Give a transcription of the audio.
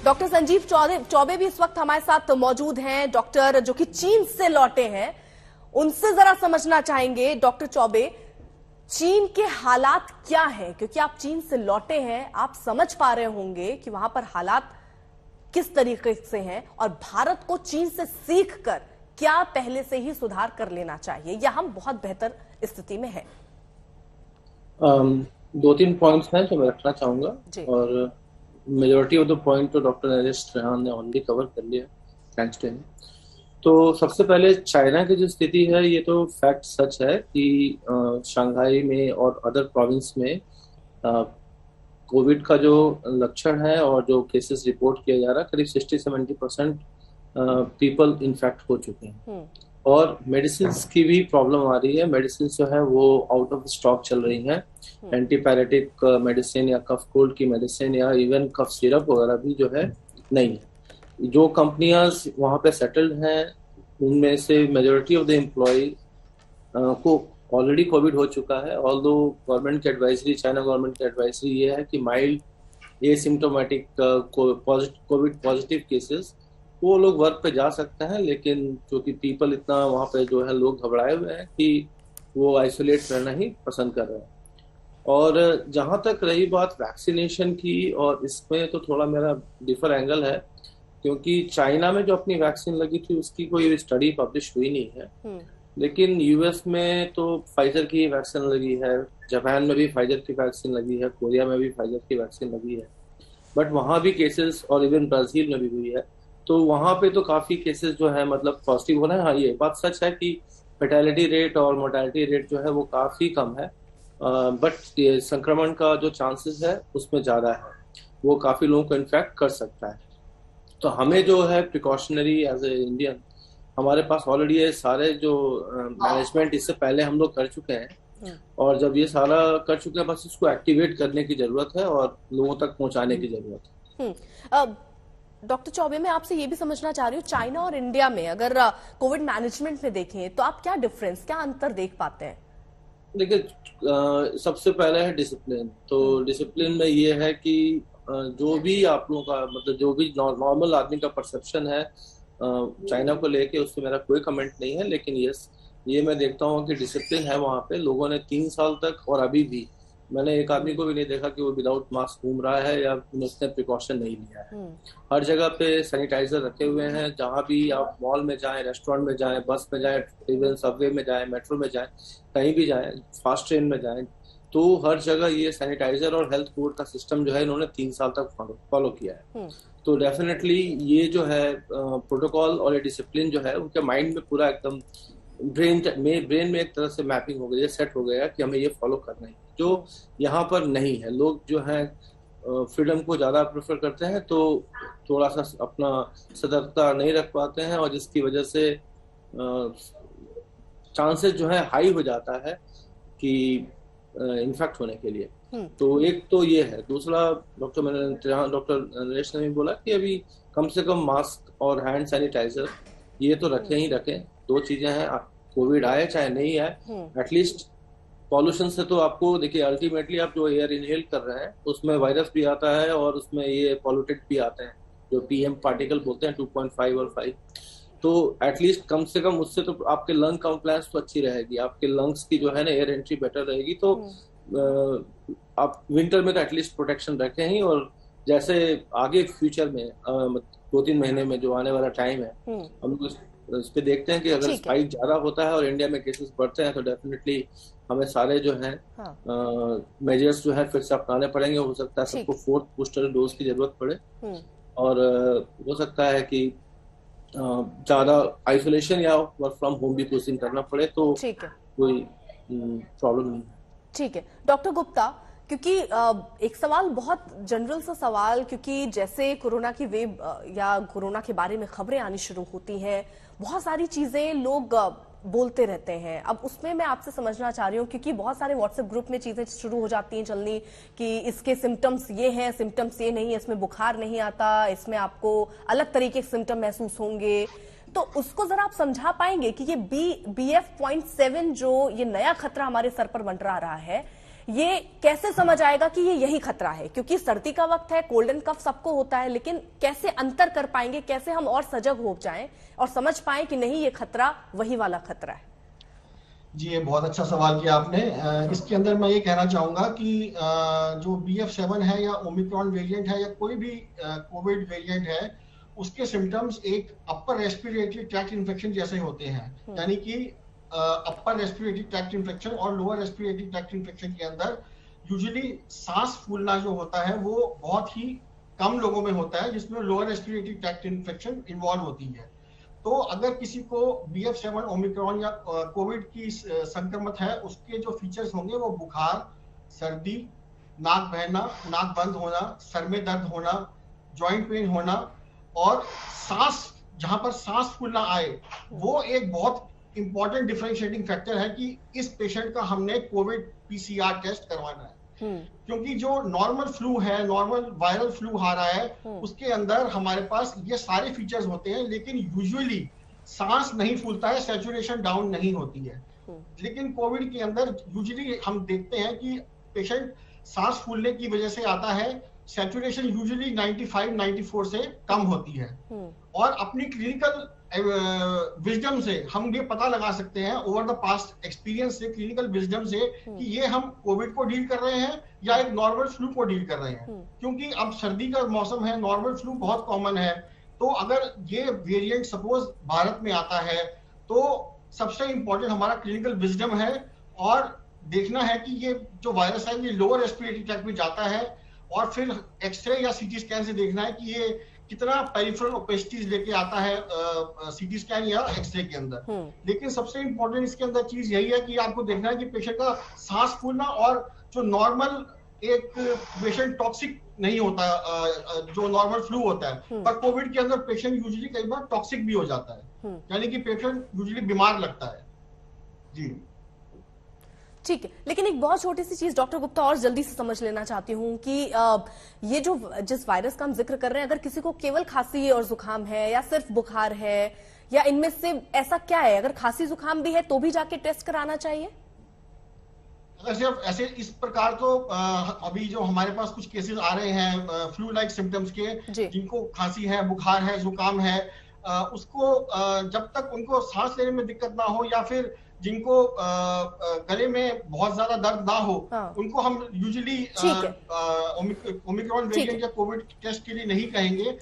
Doctor Sanjeev Choubey भी इस वक्त हमारे साथ मौजूद हैं। डॉक्टर जो कि चीन से लौटे हैं, उनसे जरा समझना चाहेंगे। डॉक्टर चौबे, चीन के हालात क्या हैं? क्योंकि आप चीन से लौटे हैं, आप समझ पा रहे होंगे कि वहां पर हालात किस तरीके से हैं और भारत को चीन से सीखकर क्या पहले से ही सुधार कर लेना चाहिए या हम बहुत बेहतर स्थिति में हैं? दो तीन पॉइंट्स हैं जो मैं रखना चाहूंगा और मेजोरिटी ऑफ द पॉइंट तो डॉक्टर नरेश त्रेहान ने ऑलरेडी कवर कर लिया, थैंक्स टू हिम। तो सबसे पहले चाइना की जो स्थिति है, ये तो फैक्ट सच है कि शंघाई में और अदर प्रोविंस में कोविड का जो लक्षण है और जो केसेस रिपोर्ट किया जा रहा है, करीब 60-70% पीपल इन्फेक्ट हो चुके हैं और मेडिसिन की भी प्रॉब्लम आ रही है। मेडिसिन जो है वो आउट ऑफ स्टॉक चल रही हैं। एंटीपायरेटिक मेडिसिन या कफ कोल्ड की मेडिसिन या इवन कफ सिरप वगैरह भी जो है नहीं है। जो कंपनियां वहां पे सेटल्ड हैं, उनमें से मेजोरिटी ऑफ द एम्प्लॉय को ऑलरेडी कोविड हो चुका है। ऑल्दो गवर्नमेंट की एडवाइजरी, चाइना गवर्नमेंट की एडवाइजरी ये है कि mild asymptomatic Covid positive cases वो लोग वर्क पे जा सकते हैं, लेकिन क्योंकि पीपल इतना वहां पे जो है लोग घबराए हुए हैं कि वो आइसोलेट रहना ही पसंद कर रहे हैं। और जहां तक रही बात वैक्सीनेशन की, और इसमें तो थोड़ा मेरा डिफर एंगल है, क्योंकि चाइना में जो अपनी वैक्सीन लगी थी उसकी कोई स्टडी पब्लिश हुई नहीं है, लेकिन यूएस में तो फाइजर की वैक्सीन लगी है, जापान में भी फाइजर की वैक्सीन लगी है, कोरिया में भी फाइजर की वैक्सीन लगी है, बट वहां भी केसेस, और इवन ब्राजील में भी हुई है, तो वहां पे तो काफी केसेस जो है मतलब पॉजिटिव हो रहे हैं। हाँ, ये बात सच है कि फेटेलिटी रेट और मोर्टेलिटी रेट जो है वो काफी कम है, बट संक्रमण का जो चांसेस है उसमें ज्यादा है, वो काफी लोगों को इन्फेक्ट कर सकता है। तो हमें जो है प्रिकॉशनरी एज ए इंडियन, हमारे पास ऑलरेडी ये सारे जो मैनेजमेंट इससे पहले हम लोग कर चुके हैं, और जब ये सारा कर चुके हैं, बस इसको एक्टिवेट करने की जरूरत है और लोगों तक पहुंचाने की जरूरत है। डॉक्टर चौबे, मैं आपसे ये भी समझना चाह रही हूँ, चाइना और इंडिया में अगर कोविड मैनेजमेंट में देखें तो आप क्या डिफरेंस, क्या अंतर देख पाते हैं? देखिए, सबसे पहले है डिसिप्लिन। तो डिसिप्लिन में ये है कि जो भी आप लोगों का मतलब जो भी नॉर्मल आदमी का परसेप्शन है चाइना को लेके, उससे मेरा कोई कमेंट नहीं है, लेकिन यस, ये मैं देखता हूँ कि डिसिप्लिन है वहाँ पे। लोगों ने 3 साल तक, और अभी भी मैंने एक आदमी को भी नहीं देखा कि वो विदाउट मास्क घूम रहा है या उसने प्रिकॉशन नहीं लिया है। हर जगह पे सैनिटाइजर रखे हुए हैं, जहाँ भी आप मॉल में जाएं, रेस्टोरेंट में जाएं, बस में जाएं, इवन सबवे में जाएं, मेट्रो में जाएं, कहीं भी जाएं, फास्ट ट्रेन में जाएं, तो हर जगह ये सैनिटाइजर और हेल्थ कोड का सिस्टम जो है इन्होंने 3 साल तक फॉलो किया है। तो डेफिनेटली ये जो है प्रोटोकॉल और ये डिसिप्लिन जो है उनके माइंड में पूरा एकदम ब्रेन में एक तरह से मैपिंग हो गई है, सेट हो गया कि हमें ये फॉलो करना है, जो यहाँ पर नहीं है। लोग जो है फ्रीडम को ज्यादा प्रेफर करते हैं, तो थोड़ा सा अपना सतर्कता नहीं रख पाते हैं, और जिसकी वजह से चांसेस जो है हाई हो जाता है कि इन्फेक्ट होने के लिए। तो एक तो ये है। दूसरा, डॉक्टर नरेश ने भी बोला कि अभी कम से कम मास्क और हैंड सैनिटाइजर ये तो रखें ही रखें। 2 चीजें हैं, कोविड आए चाहे नहीं आए, एटलीस्ट पॉल्यूशन से तो आपको, देखिए अल्टीमेटली आप जो एयर इनहेल कर रहे हैं उसमें वायरस भी आता है और उसमें ये पॉल्यूटेड भी आते हैं, जो पीएम पार्टिकल बोलते हैं 2.5 और 5। तो एटलीस्ट कम से कम उससे तो आपके लंग कंप्लायंस तो अच्छी रहेगी, आपके लंग्स की जो है ना एयर एंट्री बेटर रहेगी। तो आप विंटर में तो एटलीस्ट प्रोटेक्शन रखें ही, और जैसे आगे फ्यूचर में 2-3 महीने में जो आने वाला टाइम है, हम लोग इस पे देखते हैं कि अगर स्पाइक ज्यादा होता है और इंडिया में केसेस बढ़ते हैं, तो डेफिनेटली हमें सारे जो है मेजर्स जो है फिर से अपनाने पड़ेंगे। हो सकता है सबको 4th बूस्टर डोज की जरूरत पड़े, और हो सकता है कि ज्यादा आइसोलेशन या वर्क फ्रॉम होम भी कुछ दिन करना पड़े, तो कोई प्रॉब्लम नहीं है। ठीक है डॉक्टर गुप्ता, क्योंकि एक सवाल, बहुत जनरल सा सवाल, क्योंकि जैसे कोरोना की वेव या कोरोना के बारे में खबरें आनी शुरू होती हैं, बहुत सारी चीजें लोग बोलते रहते हैं। अब उसमें मैं आपसे समझना चाह रही हूँ, क्योंकि बहुत सारे व्हाट्सएप ग्रुप में चीजें शुरू हो जाती हैं चलनी कि इसके सिम्टम्स ये हैं, सिम्टम्स ये नहीं है, इसमें बुखार नहीं आता, इसमें आपको अलग तरीके के सिम्टम महसूस होंगे। तो उसको जरा आप समझा पाएंगे कि ये BF.7 जो ये नया खतरा हमारे सर पर मंडरा रहा है, ये कैसे समझ आएगा कि ये यही खतरा है? क्योंकि सर्दी का वक्त है, कोल्ड एंड कफ सबको होता है, लेकिन कैसे अंतर कर पाएंगे, कैसे हम और सजग हो जाएं और समझ पाएं कि नहीं ये खतरा वही वाला खतरा है? जी, ये बहुत अच्छा सवाल किया आपने। इसके अंदर मैं ये कहना चाहूंगा कि जो BF7 है या ओमिक्रॉन वेरिएंट है या कोई भी कोविड वेरिएंट है, उसके सिम्टम्स एक अपर रेस्पिरेटरी ट्रैक्ट इन्फेक्शन जैसे होते हैं। यानी कि अपर रेस्पिरेटरी ट्रैक्ट इन्फेक्शन और लोअर रेस्पिरेटरी ट्रैक्ट इन्फेक्शन के अंदर यूजुअली सांस फूलना जो होता है वो बहुत ही कम लोगों में होता है, जिसमें lower respiratory tract infection involve होती है। तो अगर किसी को BF7 ओमिक्रॉन या कोविड की संक्रमण है, उसके जो फीचर्स होंगे वो बुखार, सर्दी, नाक बहना, नाक बंद होना, सर में दर्द होना, जॉइंट पेन होना और सांस, जहां पर सांस फूलना आए, वो एक बहुत इंपॉर्टेंट डिफरेंशिएटिंग फैक्टर है कि इस पेशेंट का हमने कोविड PCR टेस्ट करवाना है। क्योंकि जो नॉर्मल फ्लू है, नॉर्मल वायरल फ्लू आ रहा है, उसके अंदर हमारे पास ये सारे फीचर्स होते हैं, लेकिन यूजुअली सांस नहीं फूलता है, सैचुरेशन डाउन नहीं होती है। लेकिन कोविड के अंदर यूजुअली हम देखते हैं कि पेशेंट सांस फूलने की वजह से आता है, सैचुरेशन यूजुअली 95-94 से कम होती है। और अपनी क्लिनिकल विजडम से हम ये पता लगा सकते हैं, ओवर द पास्ट एक्सपीरियंस से, क्लिनिकल विजडम से, कि ये हम कोविड को डील कर रहे हैं या एक नॉर्मल फ्लू को डील कर रहे हैं। क्योंकि अब सर्दी का मौसम है, नॉर्मल फ्लू बहुत कॉमन है, तो अगर ये वेरिएंट सपोज भारत में आता है तो सबसे इंपॉर्टेंट हमारा क्लिनिकल विजडम है और देखना है कि ये जो वायरस है ये लोअर रेस्पिरेटरी ट्रैक्ट में जाता है, और फिर एक्सरे या CT स्कैन से देखना है कि ये कितना पेरिफेरल ओपेसिटीज लेके आता है CT स्कैन या एक्सरे के अंदर। लेकिन सबसे इंपॉर्टेंट इसके अंदर चीज यही है कि आपको देखना है कि पेशेंट का सांस फूलना, और जो नॉर्मल एक पेशेंट टॉक्सिक नहीं होता, जो नॉर्मल फ्लू होता है, पर कोविड के अंदर पेशेंट यूजुअली कई बार टॉक्सिक भी हो जाता है, यानी कि पेशेंट यूजुअली बीमार लगता है। जी ठीक है, लेकिन एक बहुत छोटी सी चीज डॉक्टर गुप्ता और जल्दी से समझ लेना चाहती हूँ कि ये जो जिस वायरस का हम जिक्र कर रहे हैं, अगर किसी को केवल खांसी और जुकाम है या सिर्फ बुखार है, या इनमें से ऐसा क्या है? अगर खांसी जुकाम भी है तो भी जाके टेस्ट कराना चाहिए? अगर सिर्फ ऐसे इस प्रकार तो अभी जो हमारे पास कुछ केसेस आ रहे हैं फ्लू लाइक सिम्टम्स के, जिनको खांसी है, बुखार है, जुकाम है, उसको जब तक उनको सांस लेने में दिक्कत ना हो या फिर जिनको गले में बहुत ज्यादा दर्द ना हो, उनको हम यूजुअली ओमिक्रॉन वेरिएंट या कोविड टेस्ट के लिए नहीं कहेंगे।